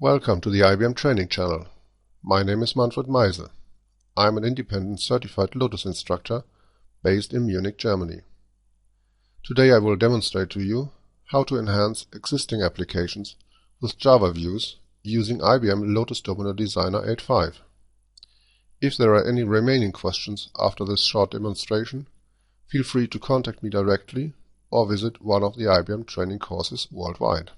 Welcome to the IBM training channel. My name is Manfred Meise. I am an independent certified Lotus instructor based in Munich, Germany. Today I will demonstrate to you how to enhance existing applications with Java views using IBM Lotus Domino Designer 8.5. If there are any remaining questions after this short demonstration, feel free to contact me directly or visit one of the IBM training courses worldwide.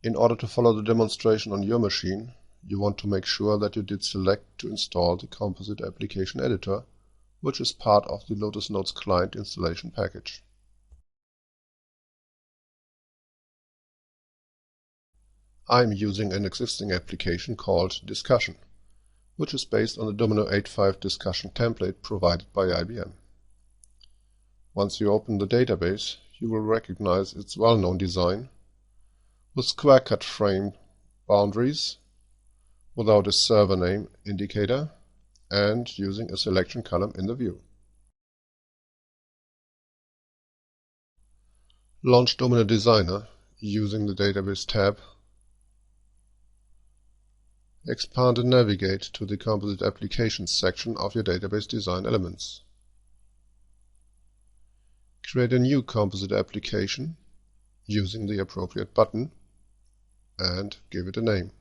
In order to follow the demonstration on your machine, you want to make sure that you did select to install the Composite Application Editor, which is part of the Lotus Notes client installation package. I'm using an existing application called Discussion, which is based on the Domino 8.5 discussion template provided by IBM. Once you open the database, you will recognize its well-known design, with square cut frame boundaries, without a server name indicator, and using a selection column in the view. Launch Domino Designer using the Database tab. Expand and navigate to the Composite Applications section of your database design elements. Create a new composite application using the appropriate button and give it a name.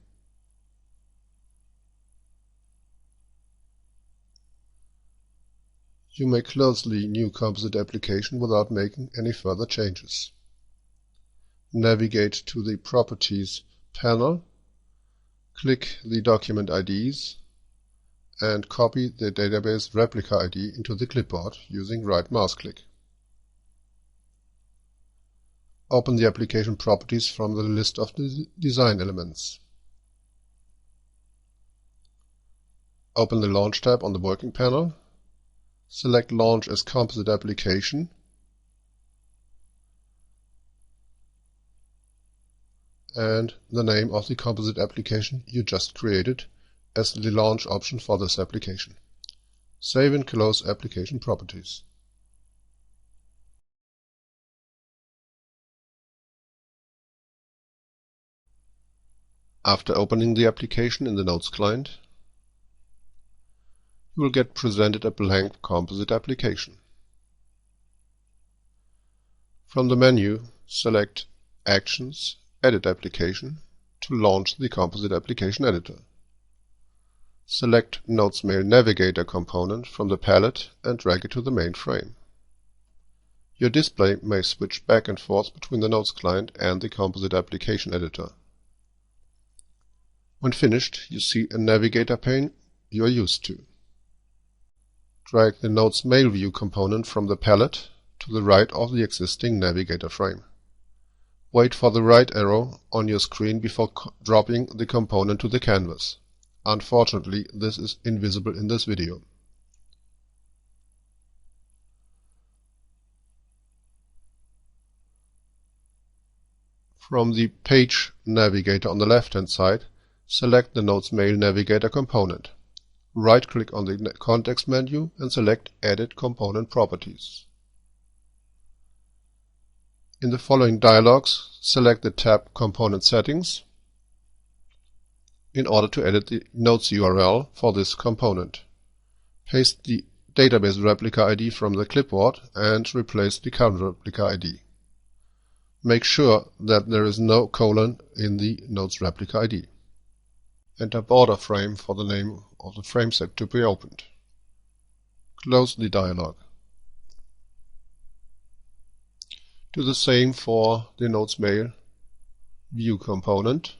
You may close the new composite application without making any further changes. Navigate to the Properties panel, click the document IDs, and copy the database replica ID into the clipboard using right mouse click. Open the application properties from the list of the design elements. Open the Launch tab on the Working panel. Select Launch as Composite Application and the name of the composite application you just created as the launch option for this application. Save and close Application Properties. After opening the application in the Notes client, you will get presented a blank composite application. From the menu, select Actions, Edit Application to launch the Composite Application Editor. Select Notes Mail Navigator component from the palette and drag it to the main frame. Your display may switch back and forth between the Notes client and the Composite Application Editor. When finished, you see a navigator pane you are used to. Drag the Notes Mail View component from the palette to the right of the existing navigator frame. Wait for the right arrow on your screen before dropping the component to the canvas. Unfortunately, this is invisible in this video. From the Page Navigator on the left-hand side, select the Notes Mail Navigator component. Right-click on the context menu and select Edit Component Properties. In the following dialogs, select the tab Component Settings in order to edit the Notes URL for this component. Paste the database replica ID from the clipboard and replace the current replica ID. Make sure that there is no colon in the Notes replica ID. Enter border frame for the name of the frame set to be opened. Close the dialog. Do the same for the Notes Mail View component.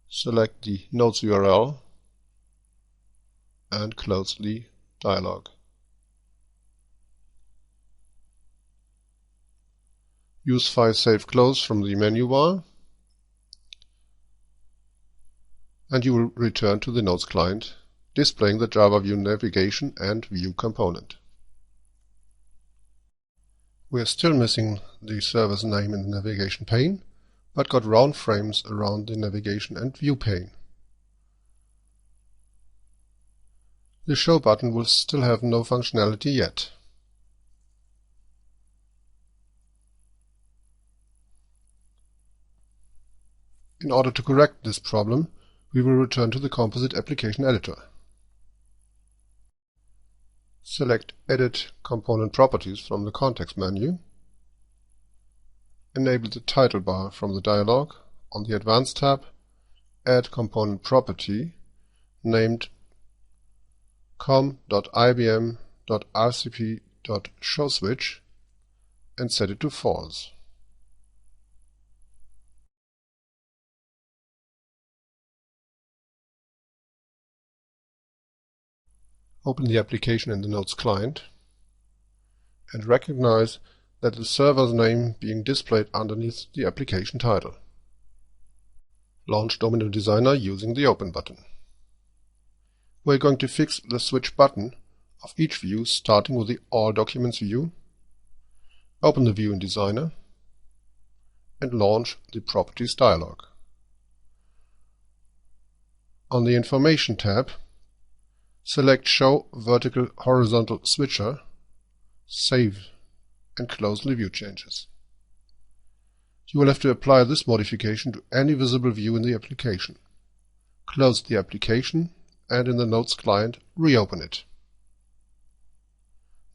Select the Notes URL and close the dialog. Use File Save Close from the menu bar, and you will return to the Notes client, displaying the Java View Navigation and View component. We are still missing the server's name in the navigation pane, but got round frames around the navigation and view pane. The Show button will still have no functionality yet. In order to correct this problem, we will return to the Composite Application Editor. Select Edit Component Properties from the context menu. Enable the title bar from the dialog. On the Advanced tab, add component property named com.ibm.rcp.showSwitch and set it to false. Open the application in the Notes client and recognize that the server's name being displayed underneath the application title. Launch Domino Designer using the Open button. We're going to fix the Switch button of each view, starting with the All Documents view. Open the view in Designer and launch the Properties dialog. On the Information tab, select Show Vertical Horizontal Switcher, save and close the view changes. You will have to apply this modification to any visible view in the application. Close the application and in the Notes client reopen it.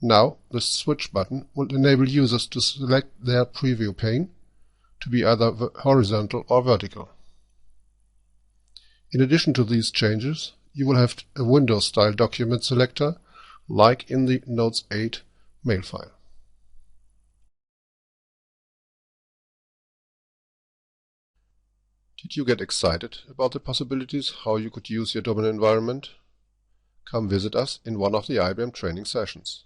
Now the Switch button will enable users to select their preview pane to be either horizontal or vertical. In addition to these changes, you will have a Windows-style document selector like in the Notes 8 mail file. Did you get excited about the possibilities how you could use your Domino environment? Come visit us in one of the IBM training sessions.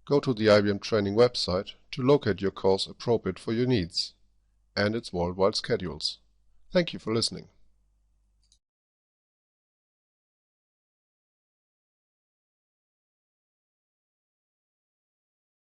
Go to the IBM training website to locate your course appropriate for your needs and its worldwide schedules. Thank you for listening.